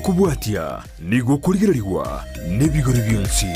Kubwatia nigo kurigirirwa n'ibigori byonsi.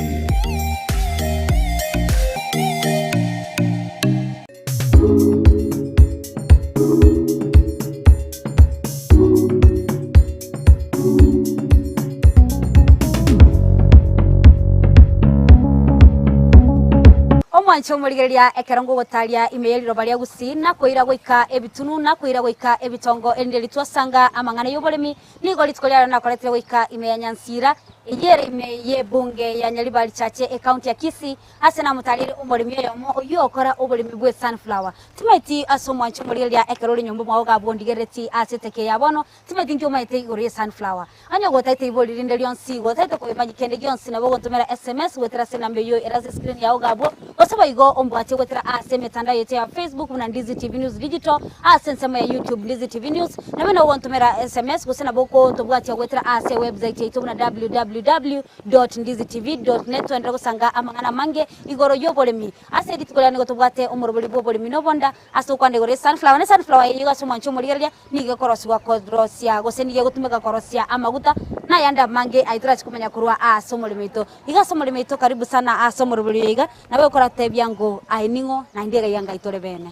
Omurigeria ekerongo gotaria imeeliro baria Gusii na koira goika ebitunu na koira goika ebitongo endeli twasanga amangana y'Oboremi nigo litkolia na koletera goika imeya Nyansira iyere imeye bunge ya Nyaribari chache county ya Kisii ase na mutalire Oboremi yomo oyokora Oboremi bwe sunflower timaiti asomwancho murigeria ekerori nyombo mwaga bondigereti aseteke yabono timaiti ngyo maite igori sunflower anyo gotaite iboliri ndelionsi gotaite ko imanyikende gionsi na bogo ntomera SMS wetera senambe yo eraze screen yawo gabo osaba igo ombwate wetera ase metanda yete ya Facebook na Ndizi TV News Digital ase nsema ya YouTube Ndizi TV News na bena wontomera SMS gosena boko tobwate wetera ase website yetu na www.ndizitv.net wendera gusanga amangana mange igoro y'Oboremi ase ditkolane gotobwate omorobori b'Oboremi nobonda ase kwande gore sunflower ne sunflower yiga somwancho murigeria nige koroswa kodrosia gosenige gutumika korosia amaguta na yanda mange aitrachi kumenya kurwa asomoremito iga somoremito karibu sana asomorobori yiga nawe kora tebyango ainingo na ndiga yanga itore bene.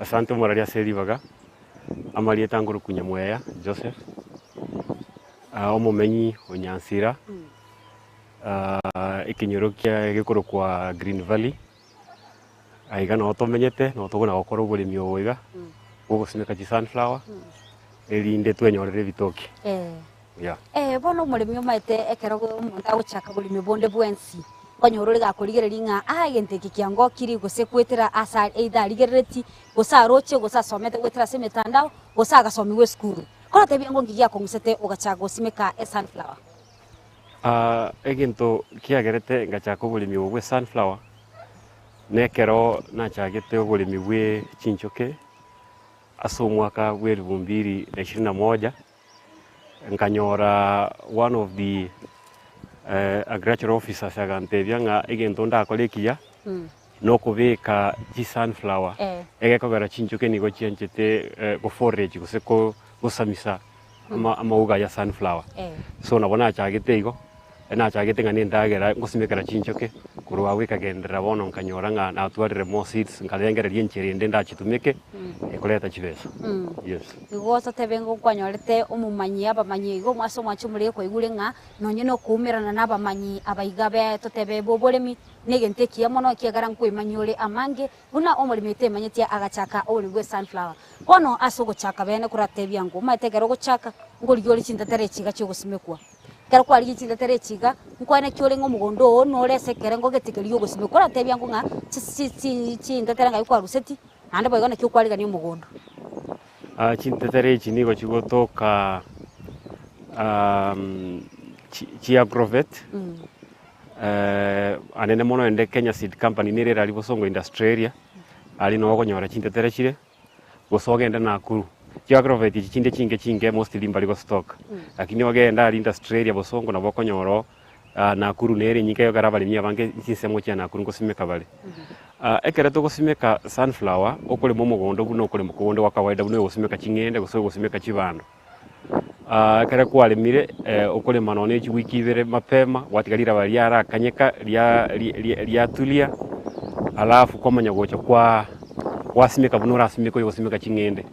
Asante moraria seribaga amaliye tanguru kunyamweya Joseph omumenyi onyansira ikinyorokia gikoro kwa Green Valley aiga no tomenyete no tugona gukora Oboremi owiga gugusimika ji sunflower elinde twenyorere bitoki bono murimi omaite ekerogo omonta guchaka Oboremi bonde bwensi konyorore gakorigereri nga agente kikiango kiri gose kwetera asa either rigereti gosa roche gosa somete kwetera semetandao gosa gasomiwe skuru kora tebyango ngigia kongusete ugachaga osimeka sunflower egento kiagerete ngachaka Oboremi bwe sunflower nekero nachagete Oboremi bwe chinchoke aso mwaka wa 2021 nkanyora one of the agricultural officers agantebya nga egento ndakolekia no kubika ji sunflower egekogera chinchoke nigo chienchete go forage guseko gusamisa amauga ya sunflower so nabona achagete igo nachagete ngani ndagera ngusimekera chinchoke kurwa wikagendera bono nkanyora nga natwarire more seeds nkalengera riencheri ndenda chitumike ekoleta chibesa yes igoso tebengo kwanyorete omumanyi abamanyi igo mwaso mwacho muri ko igure nga nonye no kumirana nabamanyi abaigabe totebe Oboremi negente kiya mono kiagara nkwimanyore amange buna Oboremi temanyetia agachaka Oboremi bwe sunflower bono asogo chaka bene kuratebyango mategero gochaka ngori chindatere chiga cyo gusimekwa kero kwari chindatere chiga nkwane kyore ngo mugondo no resekere ngo getikeri yo gusimekwa ratebyango nga chindatere nga ikwa ruseti ande boyona kyo kwari ga ni mugondo chintetere chinigo chigotoka chiagrovet anene mono ende Kenya Seed Company nirera ali bosongo industry area ali no gonyora chintetere chire bosogenda nakuru chiagrovet chinde chinge mostly mbali go stock lakini wagenda ali industry area bosongo na bokonyoro nakuru nere nyike yo garabali mya bange nsemo cha nakuru ngosimeka bale ekera to gosimeka sunflower okole momugondo buno okole mukondo wa kawaida buno gosimeka chingende gosimeka chibando ekera kwalemire okole manone chi wiki ibere mapema watigalira bali ara kanyeka lya tulia alafu komanya gocha kwa wasimeka buno rasimeka yo gosimeka chingende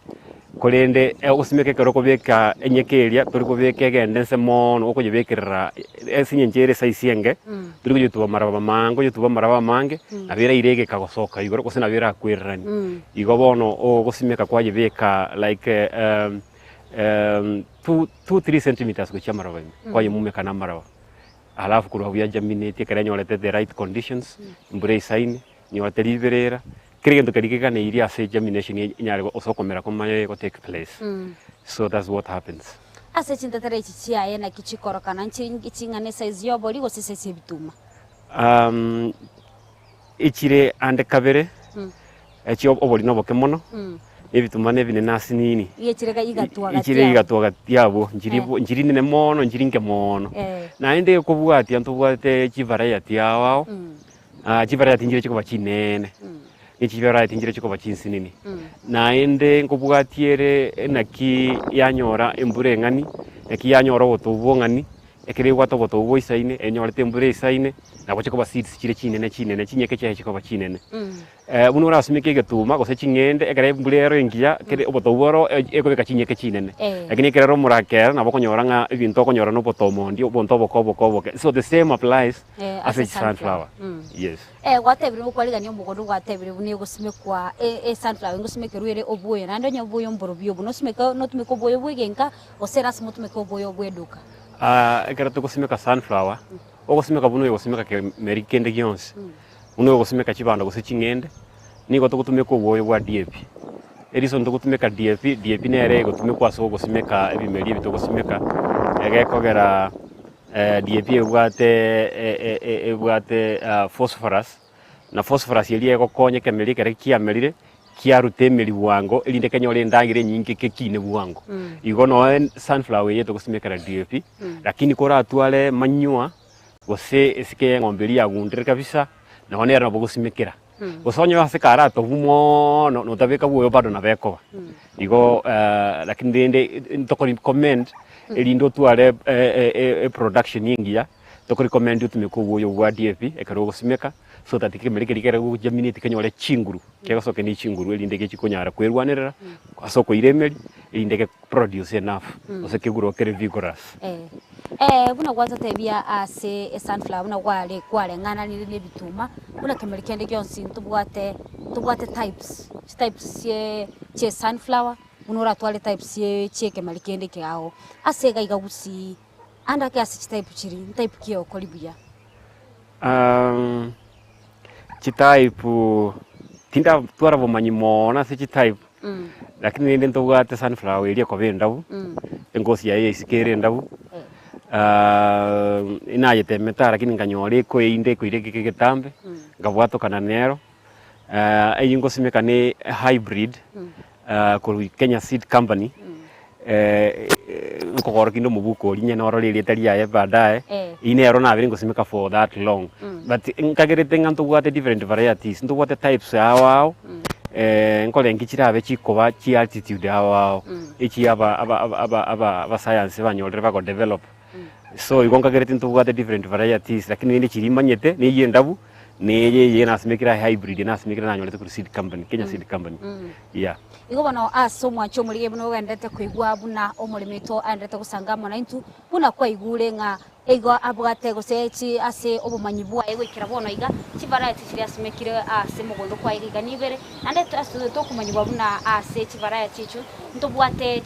kolende osimeka keroko beka enyekeria turiko beka gende nsemono okujebekera esinyenjere saisienge turiko yutuba maraba mango yutuba maraba mange abira irege kagosoka igoro kosena bira kwirani igobono ogosimeka kwajebeka like 2-3 centimeters gocha maraba kwaye mumeka na maraba alafu kurwa bya germinate kera nyorete the right conditions mbure isaini nyorete liberera kirigendo kerikeka ne iria se germination inyare osokomera komaye go take place so that's what happens ase chintatere chichia yena kichikoro kana chingane size yo boli go sese bituma ichire ande kabere echi oboli no bokemono ebituma ne bine nasinini ichire igatwa gatiabo njiri nene mono njiringe mono na ende kubwati antubwate chivara yati awao chivara yati njire chikuba chinene nichi variety njire chikoba chinsinini naende nkobwatiere naki yanyora embure ng'ani naki yanyora gotobo ng'ani ekere gwatobotobo isaine enyorete embure isaine nabo chikoba seeds chire chinene chinyeke chehe chikoba chinene buno rasimike getuma gose chingende ekere embure ero engia kere obotoboro ekobeka chinyeke chinene lakini ekere ro murakera nabo konyora ng'a ebintu okonyora no botomondi obonto bokobo so the same applies as a sunflower. Yes. Gwatebire gukwarigania omugondo gwatebire bune gusimekwa sunflower ngusimekerwire obuye nando nyobuye mborobio buno simeka no tumeka obuye bwegenka osera simu tumeka obuye bweduka ekere tugusimeka sunflower ogusimeka buno yogusimeka ke merikende gyonse buno yogusimeka chibando gose chingende nigo tugutumeka obuye bwa DAP eriso ntugutumeka DAP nere gutumekwa so gusimeka ebimeri ebitugusimeka egekogera DAP ebwate phosphorus na phosphorus yeli egokonye kemeri kere kiamerire kiarute emeri bwango erinde kenyore ndangire nyingi kekine bwango igo no sunflower yeto gusimekera DAP lakini kora atwale manyua gose esike ngomberi yagundire kabisa na honera bogusimekera gusonyo asekara to bumo no tabeka buyo bado na bekoba igo lakini ndende ntoko recommend elindo twale production yingia toko recommend utumeko buyo bwa DAP ekaro gusimeka so that ikemere kere go germinate kenyole chinguru kegasoke ni chinguru elinde ke chikonyara kwerwanera asoko iremeri elinde ke produce enough oseke guro kere vigorous buna gwaza tebia ase sunflower buna kwale ngana ni bituma buna kemere kende kyonsi tubwate types ye sunflower bunora twale types ye cheke malikende kyao ase gaiga Gusii anda ke ase type kyo kolibia type tinda twara bomanyi mona se type lakini nende ntobwate sunflower ili ko bendabu engosi ya isikere ndabu inayete meta lakini nganyore ko inde ko ireke ketambe ngabwato kana nero eyingo simeka ne hybrid ko Kenya Seed Company nkogoro kindo mubuko linye noro lili talia ya badaye inero na biringo simeka for that long but nkagerete nganto bwate different varieties ndo bwate types awao nkole ngichirabe chikoba chi altitude awao echi aba science banyolere bako develop so igonga gerete ndo bwate different varieties lakini ndi chirimanyete ni yendabu ni nasimekira hybrid nasimekira nanyolete ku seed company Kenya Seed Company yeah igo bano aso mwacho mulige buno wendete kwigwa buna omulimito andete kusanga mona intu buna kwa igure nga ego abwate gosechi ase obumanyi bwa ego ikira bono iga chivarayati chiri asimekire ase mugondo kwa iga nibere andete aso to kumanyi bwa buna ase chivarayati chichu ntobwate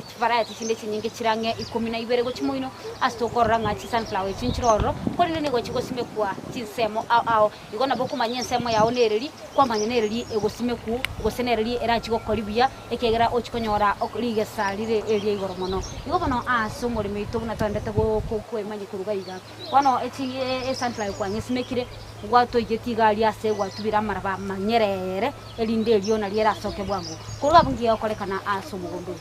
chivarayati chinde chinyinge chirange 12 go chimoino asto koranga chi sunflower chinchiroro korine nego chigosimekwa chinsemo ao igo nabo kumanya nsemo yawo nereri kwa manyenereri ego simeku gosenereri era chigo kolibia ekegera ochikonyora oklige salire eri igoro mono igo bono aso mulimito buna tandete go ko imanye kuruga iga wano eti sunflower kwa nyesimekire gwato igetigali ase gwatubira maraba manyerere elinde eliona liera soke bwangu kuruga bungi okolekana aso mugondo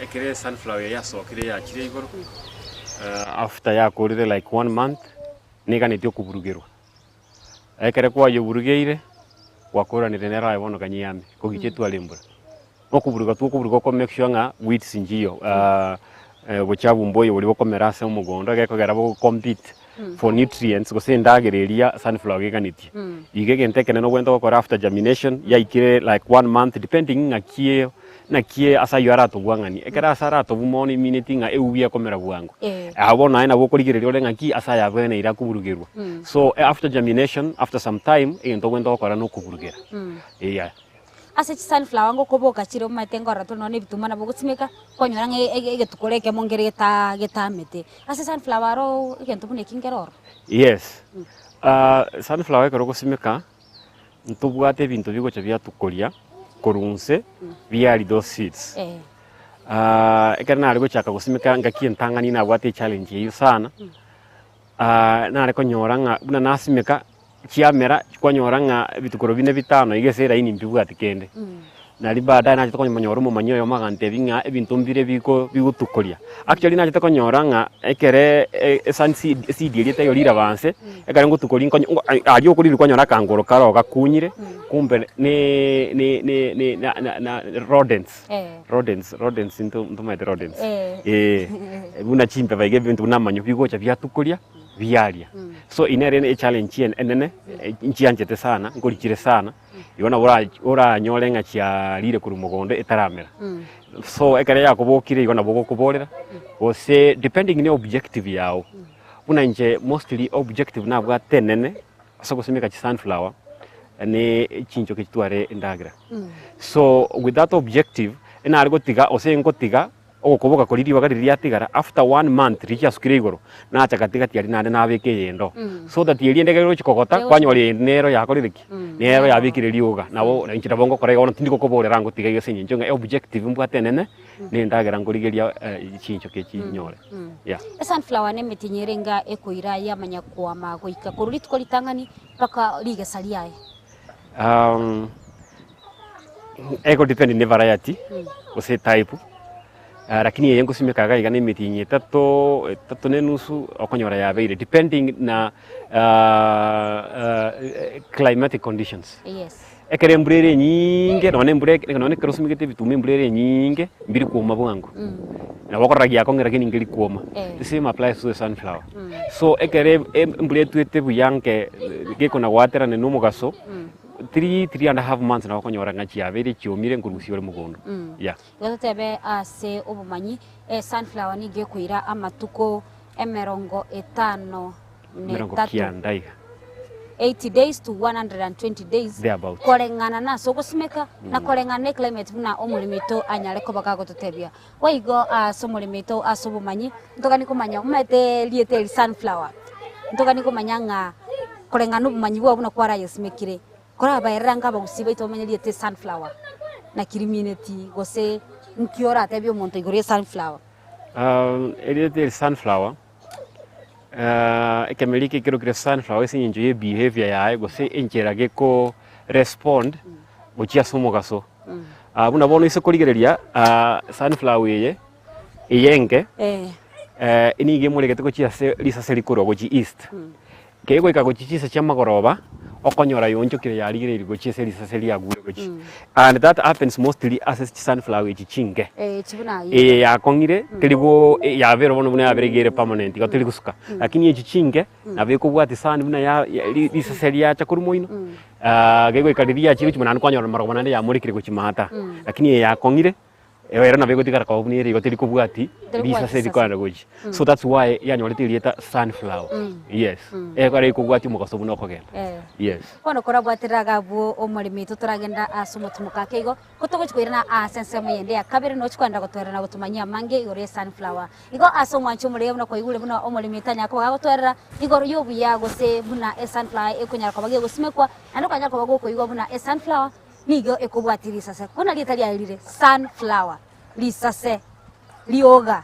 ekere sunflower ya sokire ya chire igoro after ya korire like 1 month nega netio kuburugirwa ekere kwa yo burugeire wakora ni renera ibono kanyiyame kogichetu alembura okuburuga ko make sure nga weeds injio buchabu mboyo buli bokomera ase omugondo gekogera bo compete for nutrients gose ndagereria sunflower geganitie igege ntekene no gwento gukora after germination yaikire like 1 month depending nakie asa yara to bwangani ekera asara to bumoni minute nga eubia komera bwango abona ina bokorigereria ole ngaki asa ya bwene ira kuburugirwa so after germination after some time ento gwento gukora no kuburugera yeah ase sunflower ngo koboka chiro matengo rato no ne bituma na bogusimeka konyora egetukoreke mongere getamete ase sunflower ro egento bune kingeroro yes sunflower kero gusimeka ntubwate bintu bigocha bya tukoria korunse byali those seeds ekana ari gochaka gusimeka ngaki ntangani na bwate challenge yiyo sana na ari konyora nga buna nasimeka chiamera kwanyora nga bitukoro bine bitano igesera ini mbibwati kende na libada na chitoko manyoro mu manyoyo magante binga ebintu mbire bigutukuria actually na chitoko nyoranga ekere san seed yete yolira banse ekare ngutukuri ari okuri kwanyora kangoro karo gakunyire kumbe na rodents into my rodents buna chimpe baige bintu na manyo bigocha byatukuria biaria so inere challenge enene nchianjete sana ngorikire sana yona ora nyolenga chia lire kuri mugonde etaramera so ekare yakobokire yona bogokuborera ose depending ni objective yao una nje mostly objective na bwa tenene asogosemeka chi sunflower ne chincho kitware ndagira so with that objective ina argo tiga ose ngotiga okoboka koliri bagari tigara after 1 month richa sukire igoro na chakatiga tiari nande na beke yendo so that yeli ndege chikogota kwanyori nero yakoririki nero yabikire liuga nawo nchira bongo korega ono tindiko koborera ngo tiga yose nyinjo objective mbwatenene ne ndagira ngorigeria chincho ke chinyore yeah sunflower ne mitinyerenga ekoira ya manya kwa magoika kururitko litangani paka lige saliae ego depend ni variety ose type lakini yengo simekaga igane mitinye tatu ne nusu okonyora yabeire depending na climatic conditions yes ekere mburere nyinge none mbureke none kerosumigete bitume mburere nyinge mbiri kuma bwangu na wakoragia kongera kini ngiri kuma the same applies to the sunflower so ekere mbure tuete buyange gekona watera ne numugaso 3.5 months na wakonyora ngachi abere chiomire ngurusi ole mugondo yeah gotebe ase obumanyi sunflower ni gekwira amatuko 50 ne 3 80 days to 120 days kolengana na so gosimeka na kolengana climate buna omulimito anyale ko bakago totebia waigo somulimito asobumanyi ntogani kumanya umete liete sunflower ntogani kumanya nga kolengana obumanyi bwa buna kwara yesimekire kora bairanga bagusiba itomenyeli te sunflower na kirimineti gose nkiora tebyo monto igore sunflower elite sunflower ekemeliki kiro kire sunflower sinjo ye behavior yae gose encherage ko respond gochia somo gaso buna bono iso koligereria sunflower yenge inige mulegete gochia se lisa selikuro gochi east kego ikagochichisa cha magoroba okonyora yonjo kire yarigire gochise lisaseli agure gochi and that happens mostly as sunflower chichinge chibuna yakongire teligo yavero bono buna yaberegere permanent gateli gusuka lakini chichinge nabeko bwati sana buna ya lisaseli ya chakurumoino gego ikadiria chiru chimana kwanyora marobana ya murikire gochimata lakini yakongire era nabeko tikara kwa bunire gateli kubwati lisaseli kwa gochi so that's why yanyorete lieta sunflower yes ekare kubwati mukaso buno kogenda yes kono kora bwatiraga bwo omulimito turagenda asomotumuka keigo kutogochkwirana sense muyende ya kabere no chikwanda gotwerana gutumanya mange igore sunflower igo asomwanchu muri buno koigure buno omulimito nyako gagotwerera igoro yobu ya gose buna sunflower ekunyara kwa bage gosimekwa ando kanya kwa bago koigo buna sunflower nigo ekobwatiri sasa kuna litali alire sunflower lisase lioga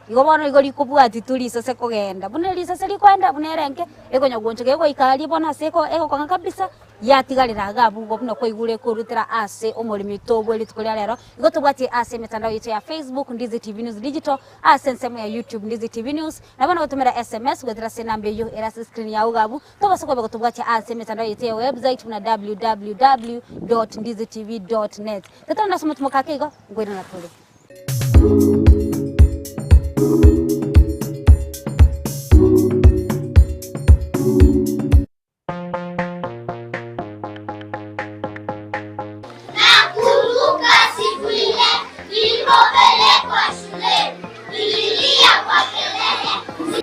igo bono igo likubwati tulisase kogenda bune lisase likwenda bunerenke egonya goncho gego ikali bona seko ego kwanga kabisa yatigalira gabu bono koigure kurutira ase omulimito bwe litukolya lero igo tubwati ase mitandao yetu ya Facebook Ndizi TV News Digital ase nsemo ya YouTube Ndizi TV News na bana gutumira SMS gwetira se nambe yo era screen ya ugabu tubasoko bego tubwati ase mitandao yetu ya website na www.ndizitv.net tatana somo tumukake igo ngwira na tole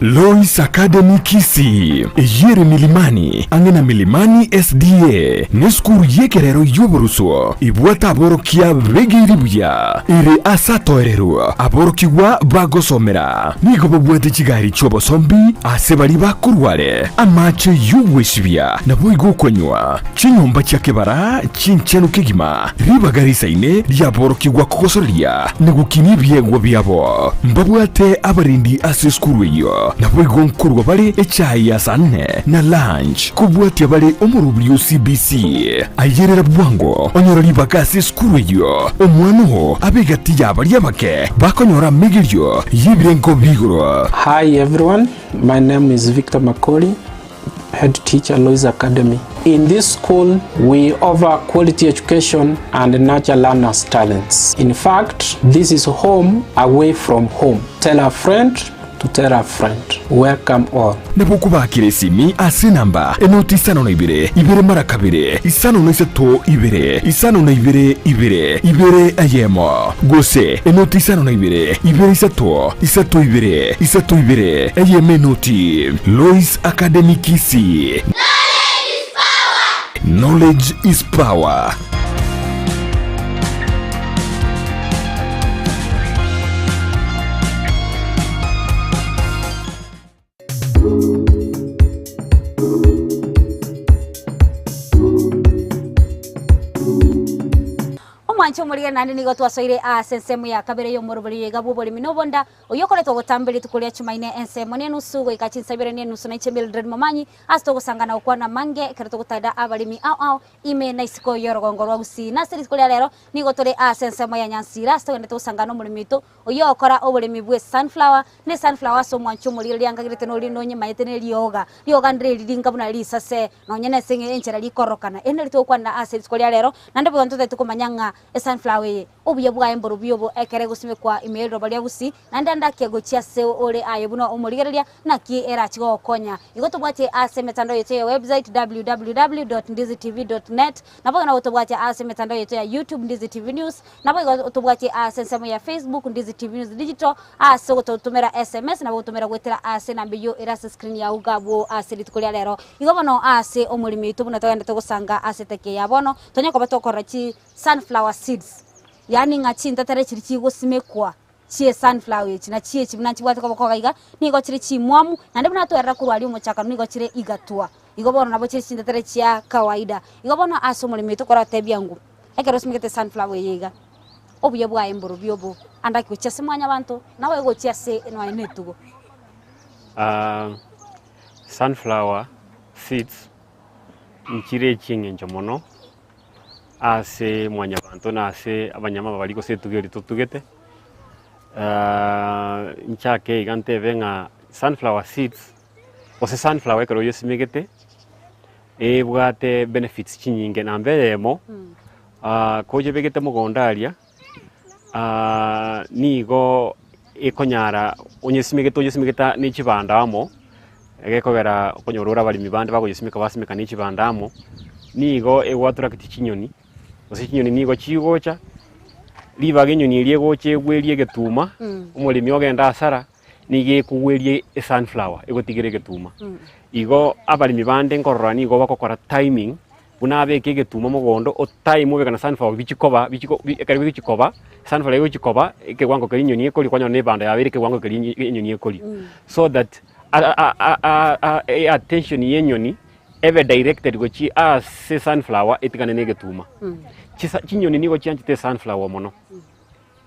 Lois Academy Kisii yere milimani angena milimani SDA neskuru yekerero yoburuso ibwata aborokia begiribuya ire asatoerero aborokiwa bagosomera nigo bobwete kigari chobosombi asebali bakurwale amache yuweshibya nabo igokonywa chinyomba cyakebara chinchenu kigima ribagarisa ine lyaborokiwa kokosoria negukini byegwo byabo mbabwate abarindi aseskuru yo cio na bwigo nkurwa bari echai ya sane na lunch kubwatia bari omurubrio CBC ayerera bwango onyorori bakasi skuru yo omwano abigati yabari abake bakonyora migirio yibirengo bigoro. Hi everyone, my name is Victor Makoli, head teacher Lois Academy. In this school, we offer quality education and nurture learners' talents. In fact, this is home away from home. Tell a friend to tell a friend. Welcome all. Nebukubakire simi ase namba enoti isano na ibere mara kabiri isano na isato isano na ibere ayemo gose enoti isano na ibere isato ibere ayeme noti. Lois Academy Kisii. Knowledge is power. Mwancho muri nandi nigo twasoire sensemu ya kabere yo morobori yega Oboremi nobonda oyokoretwo gutambiri tukuria chumaine ensemo ne nusu go ikachinsabire ne nusu na ichemil dread mamanyi asto gusangana ukwana mange kereto gutada abalimi au ime na isiko yorogongo rwa Gusii na series kuria lero nigo tore sensemu ya Nyansira asto ngende gusangana omurimitu oyokora Oboremi bwe sunflower ne sunflower so mwancho muri liangagirete no lino nyema yetene rioga ndire liringa buna lisase no nyene senge enchera likorokana ene lito kwana series kuria lero nande bwo ntote tukumanyanga sunflower obuye bwa emboro byobo ekere gusime kwa email robalia Gusii nande ndake gochia se ore ayebuno omurigereria na ki era chigo konya igoto bwate ase metando yetu ya website www.ndizitv.net nabo na otobwate ase metando yetu ya YouTube Ndizi TV News nabo otobwate ase nsemo ya Facebook Ndizi TV News Digital ase ototumera SMS nabo otomera gwetera ase nambiyo era screen ya ugabo ase litukulia lero igobono ase omurimi tubuna twende tugusanga ase teke yabono tonye ko batokora chi sunflower seeds yani ngachinta tere chiri chigusime chie sunflower china chie chibuna chibwate ko bakogaiga nigo chiri chimwamu nande buna twera kurwali umuchaka nigo chire igatua igobono nabo chiri chinta tere chia kawaida igobono aso mulimi tukora tebyangu ekero simikete sunflower yiga obuye bwa emboro byobo andaki gochia semwanya bantu nawe gochia se no anetugo sunflower seeds nchire chingenjo mono ase mwanya bantu na ase abanyama babaliko se tugeri tutugete nchake igante venga sunflower seeds ose sunflower kero yosimegete bwate benefits chinyinge na mbelemo koje begete mugondaria nigo ekonyara onyesimegeta n'ikibandamo egekogera okonyorora abalimi bande bagoyesimeka basimeka n'ikibandamo nigo egwatura kiti chinyoni ose chinyoni nigo chigocha libaga enyoni eliegocha egwerie getuma omulimi ogenda asara nige kugwerie sunflower egotigere getuma igo abalimi bande nkorora nigo bakokora timing buna abeke getuma mugondo o time obekana sunflower bichikoba ekari bichikoba sunflower ego chikoba ekegwango keri nyoni ekoli kwanya ne banda yabere kegwango keri nyoni ekoli so that attention yenyoni ever directed gochi as sunflower etikane ne getuma chinyoni nigo chianchite sunflower mono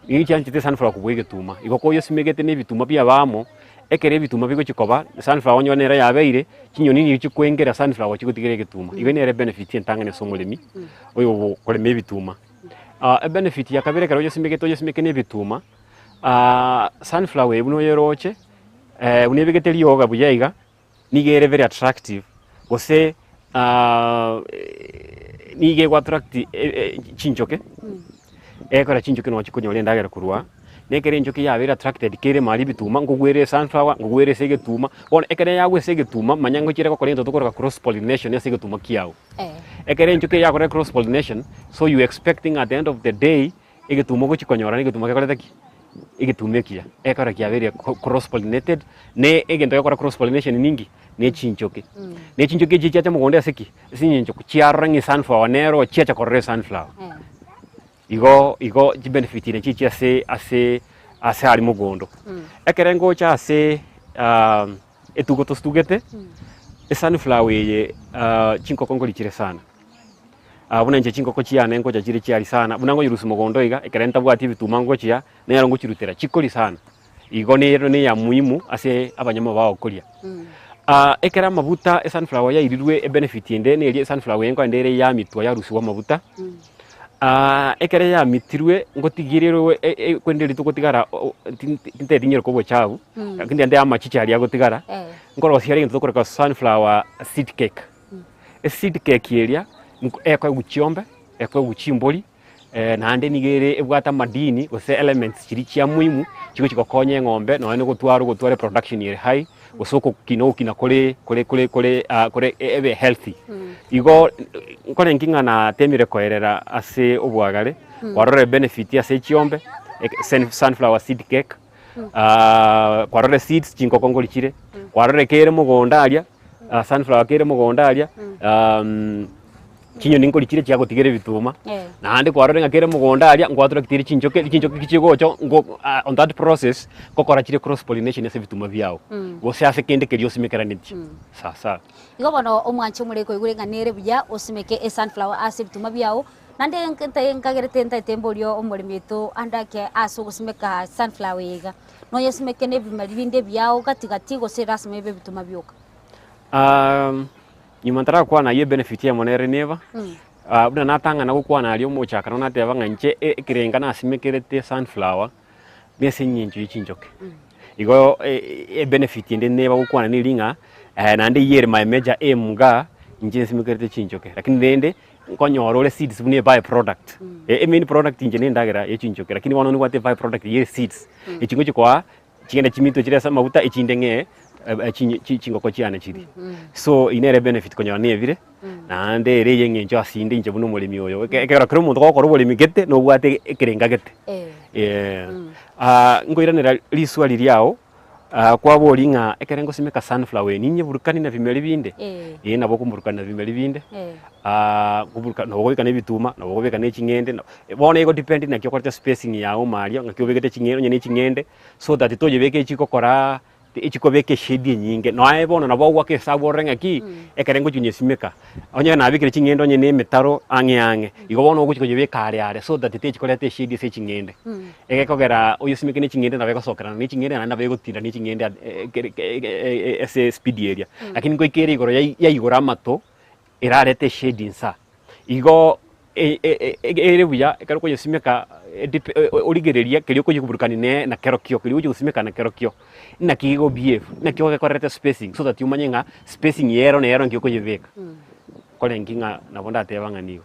igi chianchite sunflower kubwe getuma igo koyo simegete ne bituma bya bamo ekere bituma bigo chikoba sunflower nyonera yabeire chinyoni ni chikwengera sunflower chigutigere getuma igo nere benefit entangane somulimi oyo koleme bituma a benefit ya kabere karo yosimeke ne bituma sunflower ebuno yeroche unebegete lioga buyaiga nigere very attractive ose nige kwa attract chinchoke ekora chinchoke no chikunyo ndagera kurwa nekere njoke ya very attracted kere mali bituma ngugwere sunflower ngugwere segetuma ona ekere yawe segetuma manyango chire ko korento tukora cross pollination segetuma kiao ekere njoke ya kore cross pollination so you expecting at the end of the day egetuma ko chikonyora negetuma ke koreta ki egetumekia ekora kia very cross pollinated ne egento yakora cross pollination ningi ne chinchoke chicha mugonde aseki sinyencho chiarangi sunflower nero chiacha korre sunflower igo benefit ne chicha ase ali mugondo ekerengo cha ase etugo tostugete sunflower ye chinko kongoli chire sana buna nje chinko ko chiane ngo chiri chiari sana buna ngo yurusu mugondo iga ekerenta bwati bitumango chia ne yarongo chirutera chikoli sana igo ni ya muhimu ase abanyama bao kuria ekera mabuta e sunflower ya irirwe e benefit ende ne eri sunflower enko ndere ya mitwa ya rusuwa mabuta ekere ya mitirwe ngotigirirwe kwenderi tukotigara tinte dinyero ko bochabu kindi ande amachicha ali agotigara ngoro siari nto koreka sunflower seed cake a seed cake area ekwa guchiombe ekwa guchimboli na ande nigere ebwata madini gose elements chiri chia muhimu chiko chikokonye ng'ombe no ane gutware production iri high gusoko kina kore ebe healthy igo nkore nkinga na temire koerera ase obwagare warore benefit ase chiombe sunflower seed cake warore seeds chinko kongoli chire warore kere mugonda aria sunflower kere mugonda aria kinyo ninkoli chire chia gotigere bituma na ande kwarore ngakere mugonda aria ngwatura kitiri chinjoke kichigocho ngo on that process kokora chire cross pollination ase bituma byao gose ase kende keri osimekera niti sasa igo bono omwanche mureko igurenga nere buya osimeke e sunflower ase bituma byao nande nkagerete ntatembolio omorimitu andake aso gosimeka sunflower yega no yesimeke ne bimari binde byao gatigati gose rasme be bituma byoka nyumantara kwa na ye benefit ya monere neva buna natanga na gukwana ali omochaka no nateba nganche ekirenga na simekerete sunflower nese nyinju ichinjoke igo benefit ende neva gukwana ni linga na ande yere my major aim ga nje simekerete chinjoke lakini nende konyorole seeds bune by product main product nje ndagera ye chinjoke lakini wano ni wate by product ye seeds ichingo chikwa chigenda chimito chire sama buta ichindenge chingoko chiana chiri so inere benefit konyo ne vire na ande re yenge njo asinde nje buno mulimi oyo ekera kero muntu gokora bulimi gete no bwate ekirenga gete ngoiranira liswali lyao kwa bolinga ekerengo simeka sunflower ninye burukani na bimeli binde nabo kumburukana na bimeli binde kuburuka no gobeka ne bituma no gobeka ne chingende bona ego depend na kyokorete spacing yao mario ngakyobekete chingendo nyene chingende so that toje beke chikokora ichikobeke shedi nyinge no aibona nabo gwake saborenga ki ekerengo chunyesimeka onye na bikire chingendo nyene metaro ange igo bona oguchikoje bekare so that te chikorete shedi se chingende ekekogera oyosimeke ne chingende na beko sokera ne chingende na beko tinda ne chingende ese speed area lakini ko ikere igoro ya igora mato irarete shedi nsa igo ere buya ekaro ko yosimeka origereria kelio ko yikuburukani ne na kerokio kelio yosimeka na kerokio na kigo BF na kigo korete spacing so that yumanyenga spacing yero na yero ngiko yiveka kole nginga nabonda tebanga nigo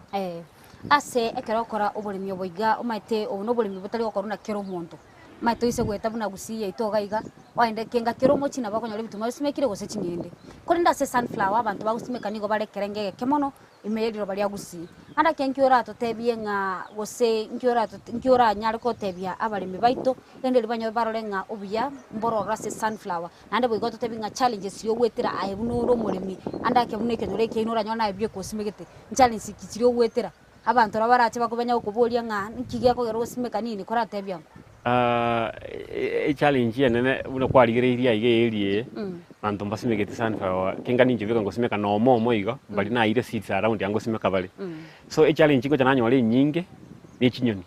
ase ekero kora oborimi oboiga omaite ono oborimi botari okoruna kero muntu maito ise gweta buna Gusii itoga iga waende kenga kero mochi na bakonyore bituma simekire gose chingende kore ndase sunflower abantu bagusimeka nigo bare kerenge kemono imeyediro bali Gusii anda kenkiora totebie nga gose nkiora nyari ko tebia abalimi baito ende libanyo barolenga obuya mboro rase sunflower nande boigo totebi nga challenges yo gwetira aebunuro mulimi anda kebuneke noreke inora nyona ebye ko simekete challenge kitiro gwetira abantu rabarache bakubenya okubolia nga nkigia ko gero simeka nini kora tebia challenge yenene una kwarigereiria igeerie bantu basimekete sunflower kenga ninje bika ngosimeka no momo igo bali na ire seeds around yango simeka bali so challenge ngo chananyore nyinge ni chinyoni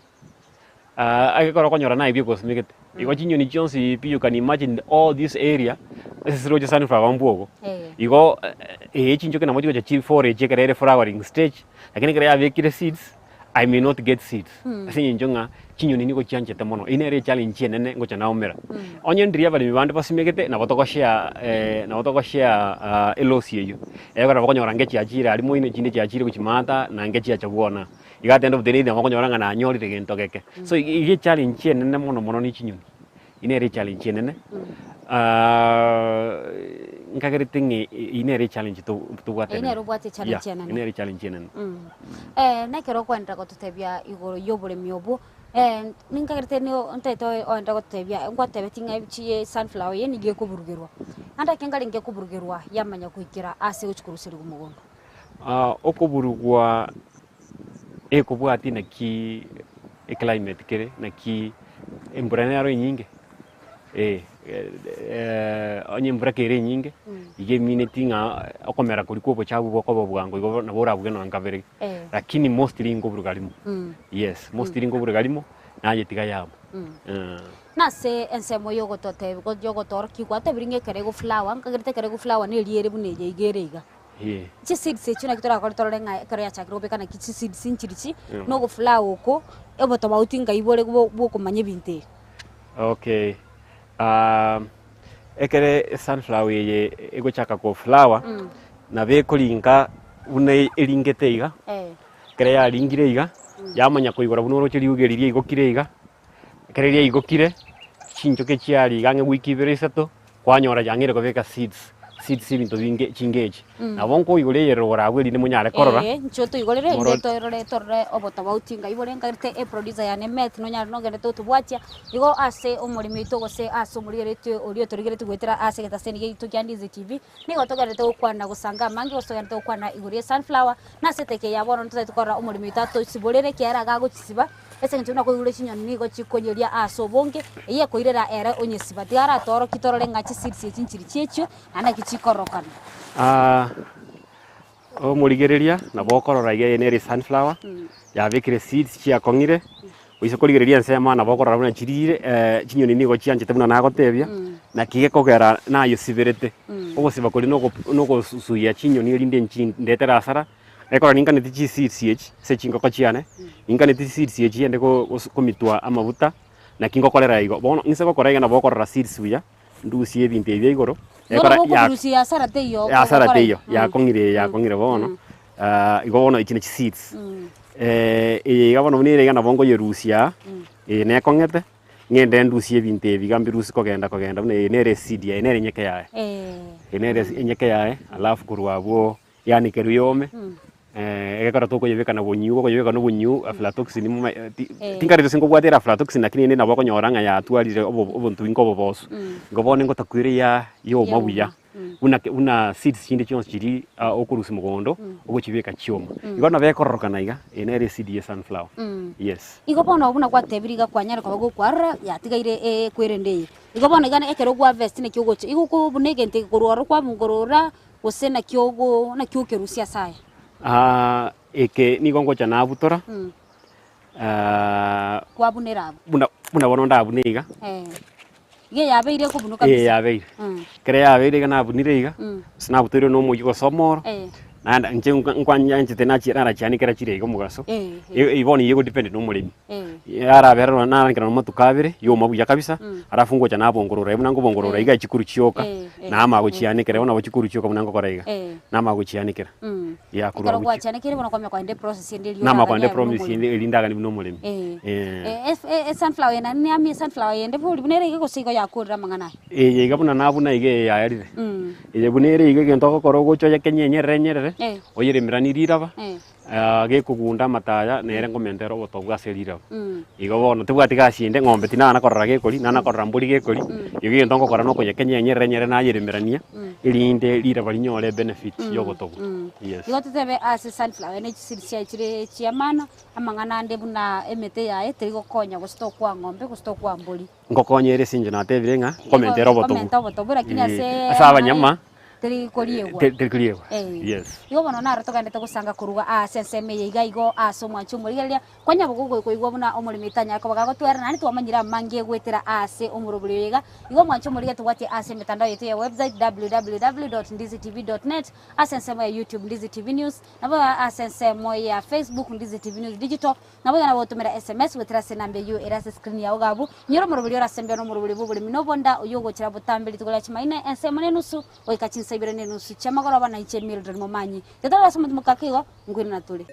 agekora konyora na ibyo gosimekete igo chinyoni chionsi you can imagine all this area this is roje sunflower mbugo igo chinjoke na mojo cha chief forage kerere flowering stage lakini kare avekire seeds I may not get seeds. Asinye njonga chinyoni niko chianchete mono. Inere challenge nene ngocha naomera. Onye ndria bali mibande basimegete na botoko share elosi eyo. Ego rabakonyora ngechi achira ali moine chinde chiachire kuchimata na ngechi achabuona. Igate end of the day bakonyora ngana nyori tegentokeke. So ige challenge nene mono ni chinyoni. Inere challenge nene. Nkagere tingi inere challenge to wate inere ubwate challenge nene inere challenge nene nekero kwenda gotutebia igoro yobure miobo ninkagere ni ntaito onda gotebia ngwatebe tinga bichie sunflower ye nige kuburugirwa anda kengali nge kuburugirwa yamanya kuikira ase uchikurusiri gumugondo okuburugwa ekubwati na ki climate kere na ki embranero nyinge onye mbura kere nyinge ige minute nga okomera kuri kubo chabu boko bwango igo na bora bugeno ngavere lakini mostly ngo burugalimo yes mostly ngo burugalimo naje tiga yabo na se ensemo yogo tote ko yogo tor ki kwate bringe kare go flower ngagirte kare go flower ne liere bune je igerega chi seeds chuna kitora ko torore nga kare acha grobe kana ki seeds sinchirichi no go flower ko ebo to bautinga ibore bo ko manye binte. Okay. Ekere sunflower ye ego chaka ko flower na be kolinga une elingete iga kare ya lingire iga yamanya kuigora buno roche liugeririe igokire iga kare ria igokire chincho ke chiari gange wiki beresato kwanyora yangire ko beka seeds ibintu binge chingeje na bonko igore yero waragwe rine munyare korora nchoto igorere inde torre obota bautinga ibore ngarte e producer ya nemet no nyare no gende to tubwatia igo ase omurimi to gose ase omurigerete orio torigerete gwetera ase geta seni gitu kya Ndizi TV nigo togerete ukwana gusanga mangi gosogerete ukwana igore sunflower na seteke ya bono tutakora omurimi tato siborere kiara gago chisiba ese ntu na koigure chinyoni nigo chikonyeria aso bonge iye koirera era onyesiba tiara toro kitorore ngachi seeds chinchiri checho ana kichikorokana omurigereria na bokorora ige neri sunflower ya bekire seeds chia kongire uise korigereria nsema na bokorora buna chirire chinyoni nigo chianjete buna nagotebia na kige kogera na yo siberete ogosiba kori no suya chinyoni erinde ndetera asara ekora ninka neti seeds se chingoko chiane ninka neti seeds ende komitwa amabuta na kingo kolera igo bono nse bokorega na bokorora seeds uya ndusie binte bya igoro ekora ya asara teyo ya kongire bono igo bono ichine seeds iga bono nire iga na bongo yerusia ne kongete ngende ndusie binte bigambi rusi kogenda nere seed ya nere nyeke yae nere nyeke yae alafu kurwabo yani keruyome ekora toko yebeka na bonyu aflatoxin mu tinkari singo gwatera aflatoxin lakini ni nabo konyoranga ya atwarire obuntu ingo boboso ngobone ngo takwire ya yo mabuya una seeds chinde chons chiri okurusi mugondo ogochibeka chioma igona bekororoka naiga enere seed ya sunflower yes igobona obuna gwatebiriga kwanyara kwa gukwarra yatigaire kwirendeye igobona igana ekero gwa vest ne kyogoche iguko bunege nte kororo kwa mungorora gusena kyogo na kyokerusia saya eke nigongo cha nabutora kwa bunera buna bono ndabuniga ge yabeire ko bunuka bisa yabeire kare yabeire kana bunire iga sinabutere no muyigo somoro nanda nje nkwanya nje tena chira chani kera chire igo mugaso iboni yego depend no mulimi yara berano narangira no matukabire yo mabuya kabisa arafu ngo cha nabongorora ibuna ngo bongorora iga chikuru chioka na ama guchianikira ona chikuru chioka munango koraiga na ama guchianikira ya kurwa ngo chianikira bona kwa inde process inde na ama kwa inde process inde lindaga ni no mulimi sunflower na ni ami sunflower inde buli bunere iga gosigo yakurira mangana iga buna nabuna ige ya yarire bunere iga gento koro gocho ya kenyenyere oyere miranirira gekugunda mataya nere ngomentero botobwa serira igo bono tubwatiga shinde ngombe tinana korora gekori nana korora mburi gekori yogi ndongo korora no koye kenyenyere na yeremerania irinde lira bali nyore benefit yo botobu yes igo tutebe as sunflower ne chirisia chire chiamana amangana nde buna emete yae terigo konya gustokwa ngombe gustokwa mburi ngokonyere sinje na tebirenga komentero botobu lakini asa banyama Terikuriwa. Yes. Igo bono naro togandete gusanga kuruga senseme yiga igo mwanchu murigeria kwanya bugo ko igwa buna omurimitanya ko bagago twera nani twamanyira mangie gwetera ase omuruburi yiga igo mwanchu muriga tugwati ase mitandao yetu ya website www.ndizitv.net asensemo ya YouTube Ndizi TV News nabo asensemo ya Facebook Ndizi TV News Digital nabo na botumira SMS wetera senambe yu erase screen ya ugabu nyoro muruburi ora sembe no muruburi buburi minobonda uyogo chira butambiri tugola chimaine ensemo nenusu oikachi saibere nenusu chamagora bana iche Mildred Momanyi tetara somo mukakiwa ngwini na tuli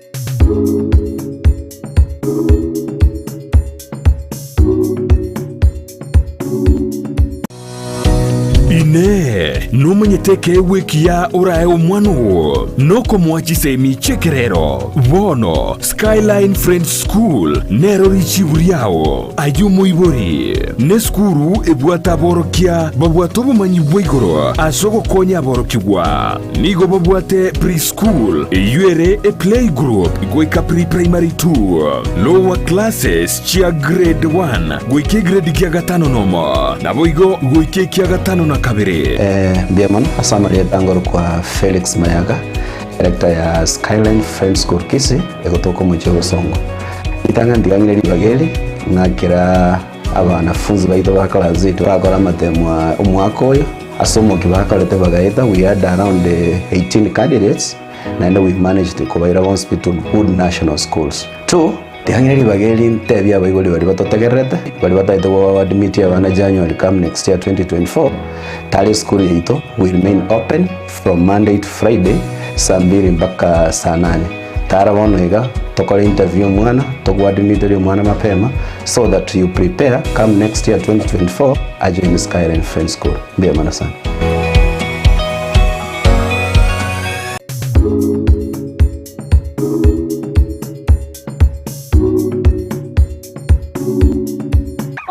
ine numenyeteke wikia urae umwanu noko mwachise michekerero bono Skyline Friends School nero richiburiao ayumu ibori ne skuru ebwata borokia babwato bumanyi bwigoro asoko konya borokigwa nigo babwate preschool yuere a play group goika primary 2 lower classes chia grade 1 goike grade kia gatano nomo nabo igo goike kia gatano na kabiri biaman asama ya tangoro kwa Felix Mayaga director ya Skyline Friends School Kisii egotoko mucho songo itanga ndigangire bageli ngakira abanafunzi baitu ba class zetu bakora matemwa umwaka uyu asomo kibakorete bagaita. We had around 18 candidates and we managed to kubaira hospital good national schools. 2 Tihangiri bageli tebya baigoli bali batotegerete bali bataito admit abana January come next year 2024. Tali school yetu will remain open from Monday to Friday saa 2 mpaka saa 8. Tara bonoiga tokole interview mwana tokwadmit mwana mapema so that you prepare come next year 2024 ajoin Skyline Friends School. Mbia mana sana.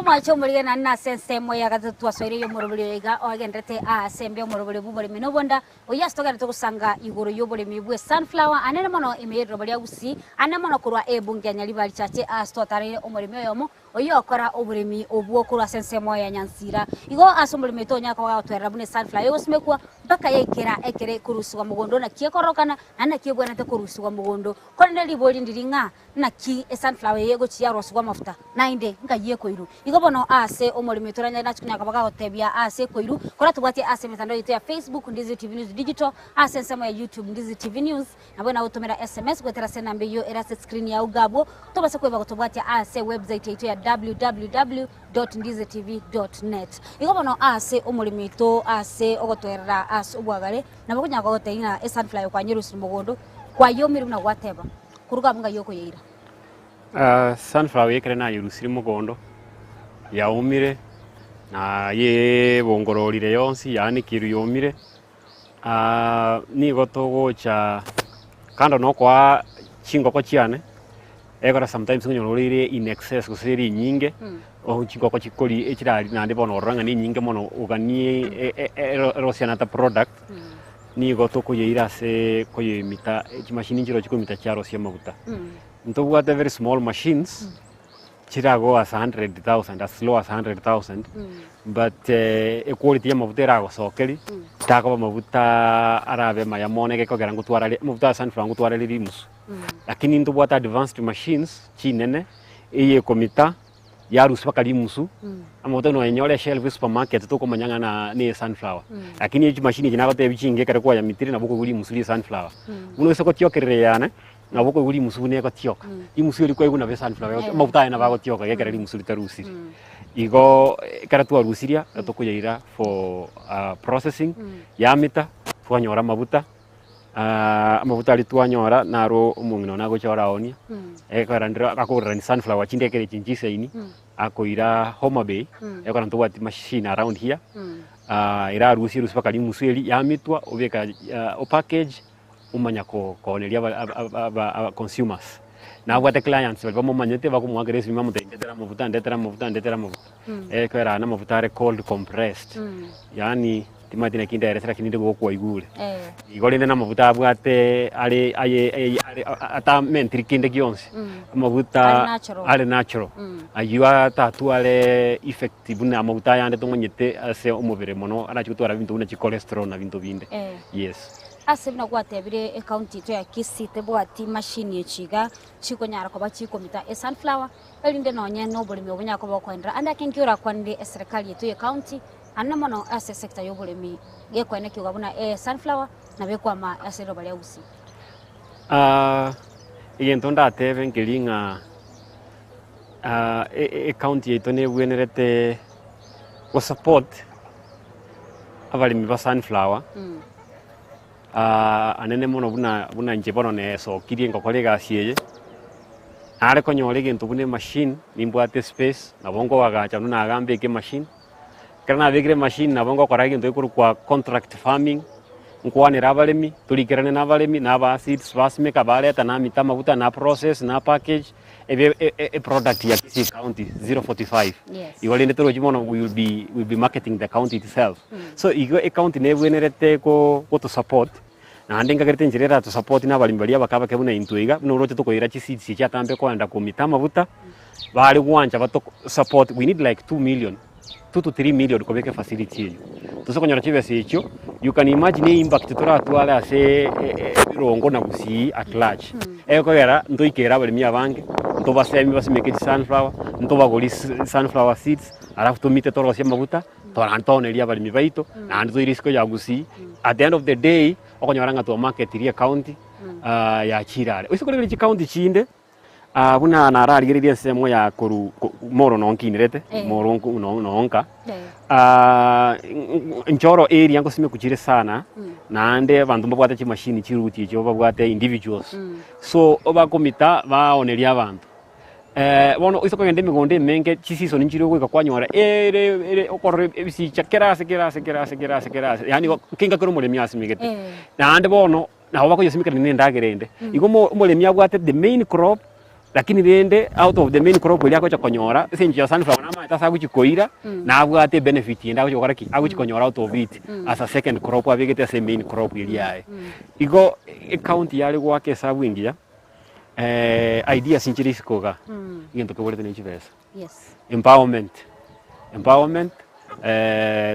Macho muri na sense moya gatatu waswere yo murubuli yiga ogendete asembe murubuli bubuli minobonda oyastogera tukusanga iguru yobuli mibwe sunflower anene mono imeyero bali Gusii anene mono kurwa ebunge nyali bali chache astotare omurimi yomo oyokora oburimi obwo kurwa sense moya nyansira igo asomuli metonya kwa twera bune sunflower yosimekwa mpaka yekera ekere kurusuwa mugondo na kiekorokana na kiebwanate kurusuwa mugondo konne liboli ndiringa na ki sunflower yego chiaro suwa mafuta nainde ngaye koiru igo bono ase omurimi turanya na chunya kabaga gotebia ase koiru kora tubati ase mitandao yetu ya Facebook Ndizi TV News Digital ase nsemo ya YouTube Ndizi TV News na bona utumira SMS gwetera sena mbeyo era screen ya ugabo tobase kweba gotobati ase website yetu ya www.ndizitv.net igo bono ase omurimi to ase ogotwerera ase obwagare na bakunya goteina sunflower kwa nyirusu mugondo kwa yomiri na gwateba kuruga bunga yoko yeira sunflower yekere na yurusiri mugondo yaumire na ye bongororire yonsi yani kiru yomire ni gotogocha kando no kwa chingoko chiane egora sometimes nyororire in excess gusiri nyinge o chingoko chikori echirari nande bonoranga ni nyinge mono ugani rosiana ta product ni gotoko yeira se koyemita machine njiro chikomita charo sia mabuta ntobu at very small machines chirago as 100,000 as low as 100,000 but quality ya mafuta irago sokeri tako mafuta arabe maya moneke kogera ngutwara mafuta sunflower ngutwara limus lakini ntobu at advanced machines chinene iye komita yarusi bakali musu amafuta no enyole shelf supermarket to komanyanga na ni sunflower lakini echi machine jina gote bichinge kare kwa ya mitiri na buko guli musu li sunflower uno soko tiokerere yana na buko guli musu ne ko tioka imusu liko iguna be sunflower mafuta na bago tioka yekere li musu litarusi igo kare tu arusiria to kuyaira for processing yamita twanyora mafuta amafuta ali twanyora naro umungino nago chora onia ekara ndira akora ni sunflower chinde kere chinjise ini akoira Homa Bay ekara ntu wati machine around here ira rusi bakali musu eli yamitwa obeka o package umanya konelia consumers na wate clients bali manyete bakumwageresi mamuta ndetera mafuta ekara na mafuta are cold compressed yani timatina kinda eresera kininde gokwa igule igole na mafuta abwate ale aye ata mentri kinde kionse mafuta ale natural ayua tatu ale effective na mafuta yande tongonyete ase umubere mono anachutwara bintu una chi cholesterol na bintu binde yes ase bina gwatebire county to ya Kisii tebwati machine yechiga chikonyara ko bachikomita sunflower elinde nonye no bulimi obunyako bokwendra anda kinkiura kwande serikali yetu ya county anna mono ase sector yobulimi gekwene kigabuna sunflower na bekwama ase robale Gusii igento ndatebe nkilinga county yetu ne bwenerete go support abalimi ba sunflower anene mono buna njebono ne so kirie ngokolega sieye are konyole gintu bune machine nimbwate space na bongo wagacha nuna agambe ke machine kana bigre machine na bongo koragi ndo ikuru kwa contract farming nkwane rabalemi tulikerane na balemi na ba seeds basme kabale tana mitama buta na process na package a product ya Kisii County 045 igole ndetoro chimono we will be marketing the county itself so igo a county ne bwenerete ko to support na ndenga gerete njirera to support na balimi balia bakaba kebuna intuiga no rote to koira chi seeds cha tambe ko anda ko mitama buta bali gwanja bato support we need like 2 million 2 to 3 million ko beke facility yo tuso konyora chibe secho you can imagine impact tora twala ase rongo na Gusii at large eko era ndo ikera balimi abange ndo basemi basemeke sunflower ntubaguri sunflower seeds alafu tumite torosia maguta torantoneria abalimi baitu na ndo irisiko ya Gusii. At the end of the day okonyoranga to market iria county ya Chirare usiku kuri county chinde buna nararigiriria semo ya kuru moro nonkinirete moro nonka njoro area ngosime kuchire sana na ande bantu mbabwate chi machine chiruti cyo babwate individuals so obakomita baoneria abantu bono isoko ngende migonde menge chisiso ninjiro gwika kwanyora ere okorre ebisi chakera sekera yani kinga kero mulemi asimigete na ande bono na bako yosimikira ni ndagerende igo mulemi abwate the main crop lakini rende out of the main crop ile akocha konyora senje sunflower na mata sagu chikoira na abwate benefit yenda akocha koraki akocha konyora out of it as a second crop abigete as a main crop ile yae igo county yale gwake sabu ingia idea sinchiri koga ngento ko worde nichi besa empowerment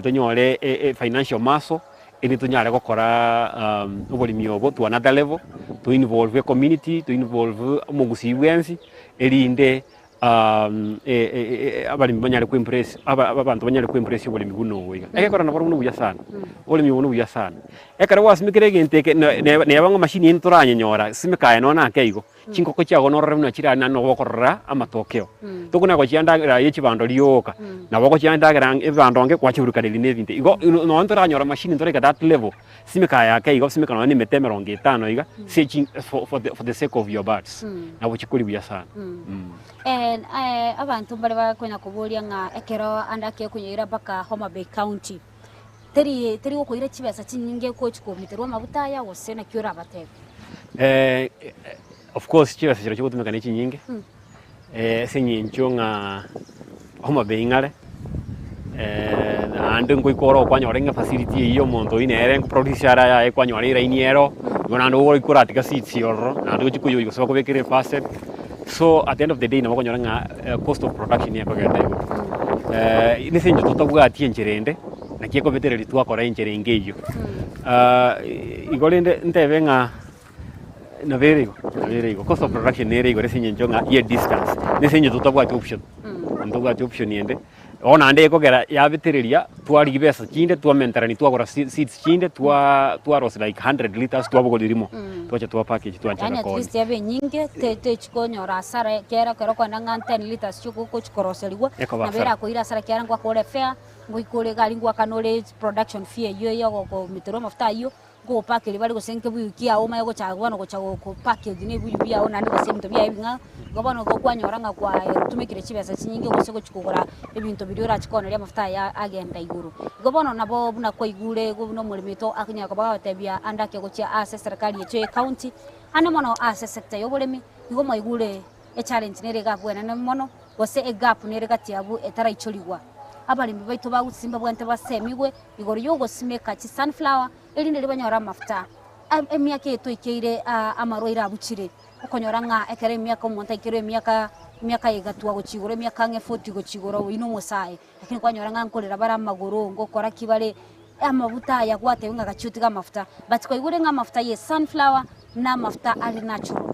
tonyore financial muscle ini tunyare gukora uburimi obo to another level to involve community to involve Gusii wensi erinde abalimi banyare ku impress abantu banyare ku impress uburimi guno wiga ekora nabaro buno buya sana uburimi buno buya sana ekara wasimikire genteke ne bango machine inturanye nyora simikaye nona keigo chinkoko cyago norore muna kirana no bokorora amatokeo tukuna ko cyandagera yechibando lyoka na bako cyandagera evandonge kwa chiburukanira nevinte igo no nturanyora machine ntoreka that level simikaye akeigo simikana ni metemeronge 5 iga searching for the sake of your birds na bochikuri buya sana abantu bali bakwena kubulia nga ekero andake kunyira baka Homa Bay County teri okuira chibesa chinyinge ko chikomitero mabutaya wose na kyora bateke of course chibesa chiro chikutumika ni chinyinge senyincho nga Homa Bay ngale ande ngoikoro kwanyora nga facility iyo monto inere producer ya kwanyora ira iniero gona ndo wo ikora tika seats yorro na ndo chikuyo igosoba kubekere facet. So at the end of the day nabako nyoranga cost of production yako genda igo ini senjo tutabuga atienjerende na kieko vetereri twakora enjere ngeyo igolende ntebenga na verigo cost of production nere igo resenjo nga year distance nesenjo tutabuga option ndobuga option yende ona ande ekogera ya vetereria twari besa chinde twa mentarani twagora seeds chinde twa ros like 100 liters twabugolirimo twacha twa package twacha na ko Kristo yabe nyinge te chikonyora sara kera kwa nanga 10 liters chuko ko chikoroseliwa na bera ko ira sara kera ngwa kore fair ngoikore gali ngwa kanole production fee yo ko mitero mafuta yo go package bali go senke buyikia o mayo go chagwa no go chago ko package ne buyi bia ona ndo semto bia ibinga gobono go kwanyora nga kwa tumikire chibesa chinyinge go sego chikugura ebinto biriora chikono ria mafuta ya agenda iguru gobono nabo buna ko igure go no mulimito akinya ko ba tebia andake go chia ase serikali yecho county ane mono ase sector yo bulimi igo mo igure challenge ne rega bwena ne mono go se gap ne rega tiabu etara icholiwa abalimi baitu ba Gusii bwante basemigwe igoro yo go simeka chi sunflower elinde libanyora mafuta emyaka eto ikeire amaroira abuchire okonyora nga ekere emyaka omonta ikere emyaka igatua gochigoro emyaka nge 40 gochigoro ino mosae lakini kwanyora nga nkorera bara magoro ngokora kibale amabuta yagwate nga gachutika mafuta but ko igure nga mafuta ye sunflower na mafuta ali natural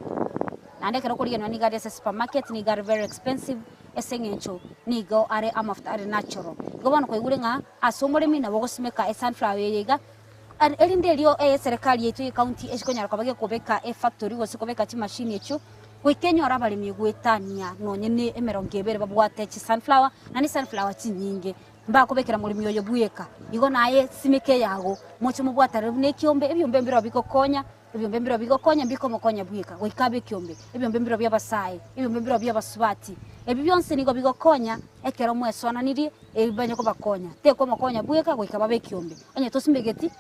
nande kero kuri ni gari supermarket ni gari very expensive esengencho ni go are amafuta ali natural gobano ko igure nga asomore mina bogosimeka sunflower yega elinde lio serikali yetu county eshikonyara kwabage kubeka factory wose kubeka chi machine yechu kwikenya arabali migwetania nonyene emerongebere babwate chi sunflower na ni sunflower chinyinge mba kubekera mulimi yoyo buyeka igo naye simike yago mocho mubwata ne kiombe ebyombe mbiro bikokonya ebyombe mbiro bikokonya biko mokonya buyeka goikabe kiombe ebyombe mbiro byabasaye ebyombe mbiro byabasubati ebyonse nigo bikokonya ekero mwesona niri ebanye ko bakonya teko mokonya buyeka goikaba be kiombe onye tosimbegeti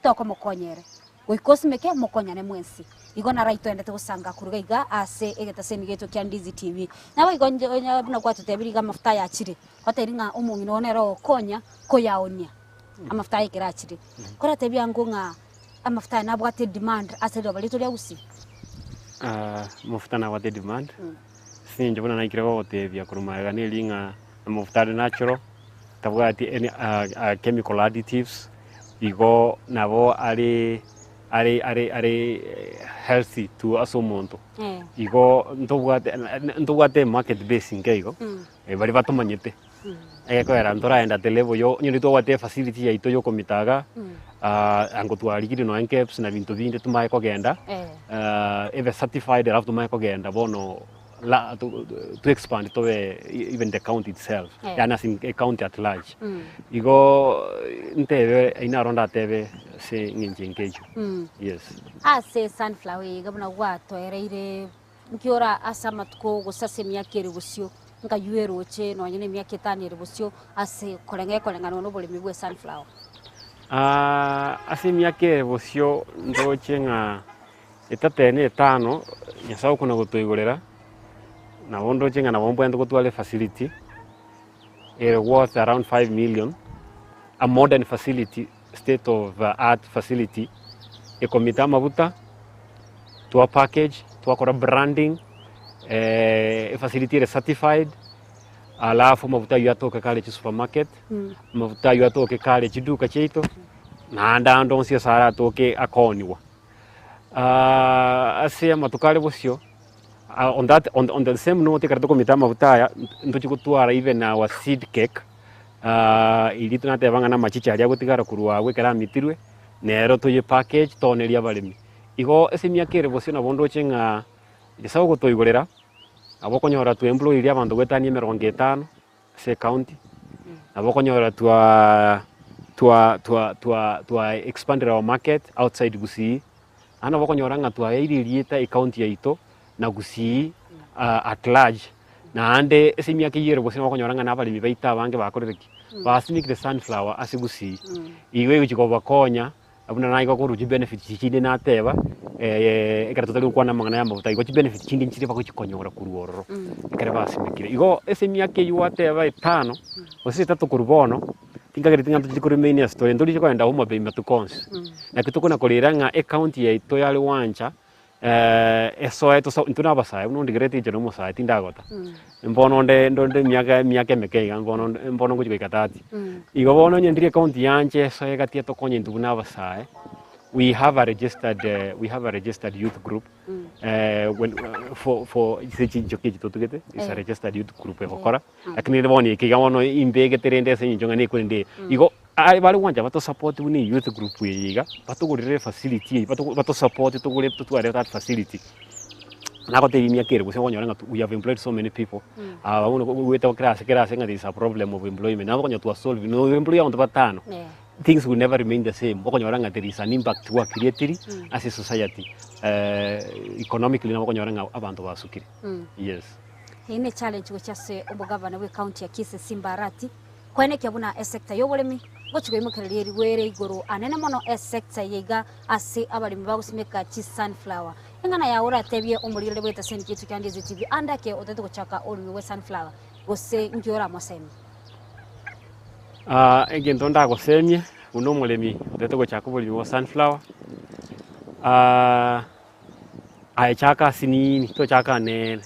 toko mokonyere goikosimeke mokonyane mwensi igo na right ende tegusanga kurugaiga ase egeta senigeto kya Ndizi TV nabo igonje buna kwa tutebiriga mafuta ya chire kwateringa umungino onero konya koyaonia amafuta ikira chire kora tebya ngunga amafuta na bwate demand ase do balito lya Gusii mafuta na bwate demand sinje buna na ikira go tebya kurumaga ne linga mafuta natural tabwati any chemical additives igo nabo ali are healthy to asomonto igo ntugwate market base ngeigo bari batumanyete eko era ntoraenda televo yo nyoni twate facility ya ito yo komitaga ango twarigire no encaps na bintu binde tumaye kogenda eve certified alafu tumaye kogenda bono to expand to even the county itself yana sin a county at large igo ntebe ina ronda tebe se nginjengejo yes se sunflower gabona gwato ereire nkiora asama tuko gusase myakere busyo nga yuero che no nyine myaketani ere busyo ase kolenga no bolemi bwe sunflower ase myakere busyo ndochenga etatene etano nyasao kuna gutoigorera na bondo chenga na bombo endo gutwale facility it worth around 5 million, a modern facility, state of art facility ekomita mabuta to a package to a branding facility is certified alafu mabuta yatoka kale chi supermarket mabuta yatoka kale chi duka cheito na ndando nsio sara toke akoniwa asia matukale bosio on the same note karto komita mabuta ndochi kutwara even our seed cake ili tunate banga na machicha ya gutigara kurwa gwekera mitirwe nero tuye package toneria barimi igo ese myakere bosio na bondo chenga gisao gutoigorera abokonyora tu employee iria bantu gwetani 50 se county abokonyora tua expand our market outside Gusii ana abokonyora ngatua iririeta e county yaito na Gusii at large na ande ese myake yero bosina abokonyora ngana abalimi baita bange bakorereki basimik the sunflower ase Gusii iwe uchiko bakonya abuna naigo kuruji benefit chinde na teba ekara totali kwa na mangana ya mabuta igo chi benefit chinde nchire bako chikonyora kuruororo ekara basimikire igo ese myake yuwateba etano ose tatu kurubono tingagere tinga tuchikore main story ndoli chiko enda homa be matukons na kituko na koliranga account ya ito yale wancha eso eto so ntuna basa uno ndigrete je no mosa tindagota mbono ndonde myake mekeiga mbono nguchiko ikatati igo bono nyendiri account yanje so yagatie to konye nduna basa we have a registered youth group when for isechi jokeji totugete is a registered youth group ekokora lakini boni kigamono imbege terende se nyonga ne kwende igo bali wanja bato support ni youth group yiga bato gurire facility bato support to gure to that facility na kote imya kere bose wanyora we have employed so many people uno weta class nga there is a problem of employment na konya to solve no employee on batano things will never remain the same bokonyora nga there is an impact to create as a society economically na bokonyora nga abantu basukire yes ine challenge wechase obogavana we county ya Kisii Simbarati kwene kyabuna sector yobolemi gochiko imukereri were igoro anene mono sector yiga ase abalimi bagusimeka chi sunflower ingana ya ora tebye umurire bweta sen kitu kandi Ndizi TV andake oteto gochaka oli we sunflower gose ngiora masemi egento ndagosemye uno mulemi oteto gochaka oli we sunflower aichaka sinini to chaka ne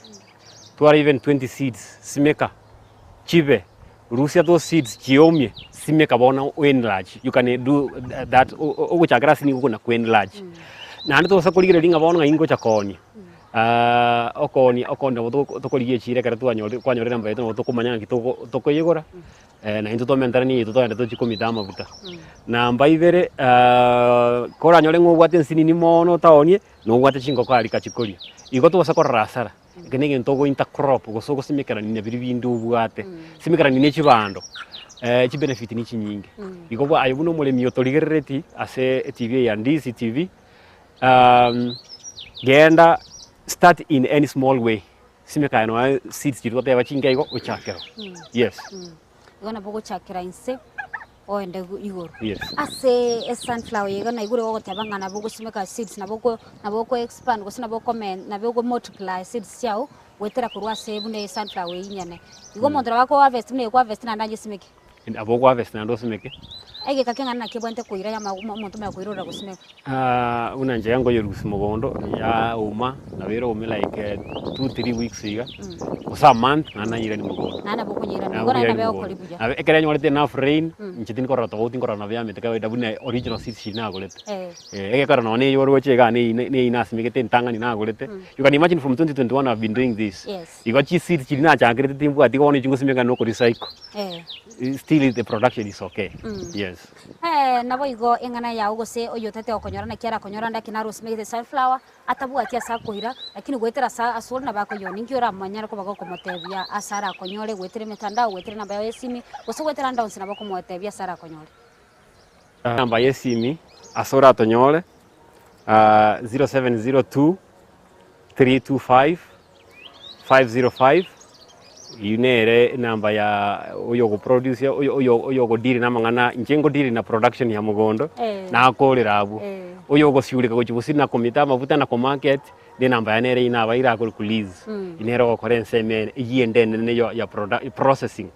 to are even 20 seeds simeka chive Russia those seeds chiomye simeka bona when large you can do that ogochakara sini kuna when large na ndo sakoligire linga bona ingo chakoni okoni tokoligie chire kare tu anyore kwanyorera mbaito tokumanya kitoko tokoyegora na into to mentara ni to ndo chikomita mabuta na mbaivere kora nyore ngobwate nsini ni mono taonie no gwate chingo kwa alika chikolia igo to sakora sara kenege ntogo intercrop gosoko simikara ni biri bindu bwate simikara ni chibando chi benefit ni chinyinge igo bwa ayobuno mulemi otoligereti ase TV ya Ndizi TV genda start in any small way simikara no seeds jiru te bachinga igo ochakero yes igona bogo chakera inse oende igoro yes ase sunflower igona igoro wote abangana bogo simeka seeds na bogo expand gosina bogo comment na bogo multiply seeds yao wetera kurwa se bune sunflower inyane igo mondra wako harvest ne kwa harvest na ndanje simeki abo kwa harvest na ndo simeke ege kakenga na kibwente kuira ya muntu me kuirura gusimeka una nje yango yoru simogondo ya uma na wero ume like 2-3 weeks iga usa month na yire ni mugondo nana bokunyira ni ngora na beo kolibuja ekere nyorete enough rain nchitin korora to utin korora na bya meteka weda bune original seeds shina golete ege korora no ni yoru chega ni ina simekete ntanga ni na golete you can imagine from 2021 I've been doing this you got seeds china cha grete timbu atiko ni chingu simeka no ko recycle still the production is okay yes nabo igo engana ya ugose oyo tete okonyora na kiara konyora ndaki na rosemary sunflower atabu atia sa kuhira lakini gwetera sa asol na bako yo ningi ora manyara ko bako komotebia asara konyore gwetere metandao gwetere namba ya simi gose gwetera ndao sina bako motebia asara konyore namba ya simi asora tonyore 0702 325 505 yunere namba ya oyo go produce oyo go diri na mangana njengo diri na production ya mugondo na akorera abu oyo go siurika go chibusi na komita mavuta na ko market de namba ya nere ina baira ko kuliz inero go korense men yiende ne ya processing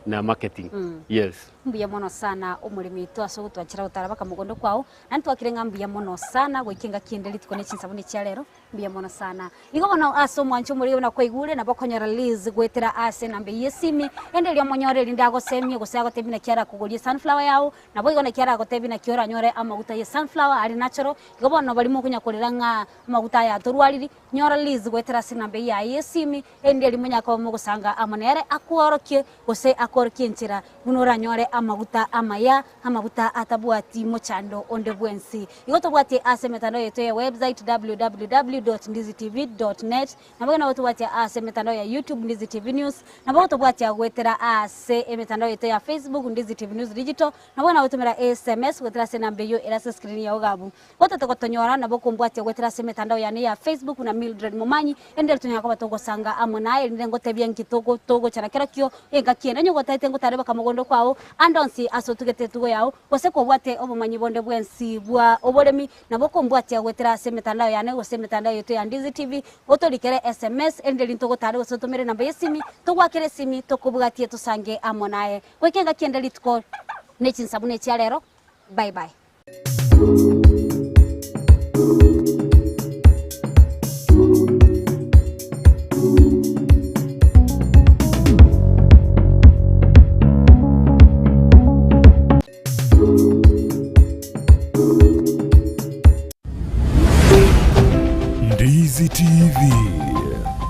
na marketing yes mbuya mono sana umurimi to aso twachira utara baka mugondo kwao na twakirenga mbuya mono sana gwikinga kiendeli tukone chinsabuni cha lero mbuya mono sana igo bono aso mwancho muri na kwaigure na bakonyora liz gwetera ase nambe yesimi endeli omonyore lindago semye gosago tebi na kiara kugolia sunflower yao na boigo na kiara gotebi na kiora nyore amaguta ya sunflower ali natural igo bono bali mu kunya koliranga amaguta ya torwaliri nyora liz gwetera ase nambe ya yesimi endeli munya ko mu gusanga amonere akworokie gose akorkie nchira bunora nyore amaguta amaya amaguta atabuati mochando onde bwensi igoto bwati ase metano yetu ya website www.ndizitv.net na bwana wotu bwati ase metano ya YouTube Ndizi TV News na bwana bwati agwetera ase metano yetu ya Facebook Ndizi TV News Digital na bwana wotu mera SMS gwetera se nambe yo era screen ya ogabu wotu tokotonyora na boko bwati agwetera se metano ya Facebook na Mildred Momanyi endel tunyako batoko sanga amonaye ndengo tebia nkitogo togo chana kerakio enga kienda nyogo taite ngo tareba kamogondo kwao andonsi asotugete tugo yao gose ko bwate obumanyi bonde bwensi bwa Oboremi na boko mbwati agwetera se metandao yane gose metandao yetu ya Ndizi TV otolikere SMS endeli ntogo tare osotomere namba yesimi togwakere simi tokubwatie tusange amonaye wekenga kiendeli tuko nechinsabune cha lero bye bye. Ndizi TV,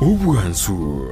ubwansu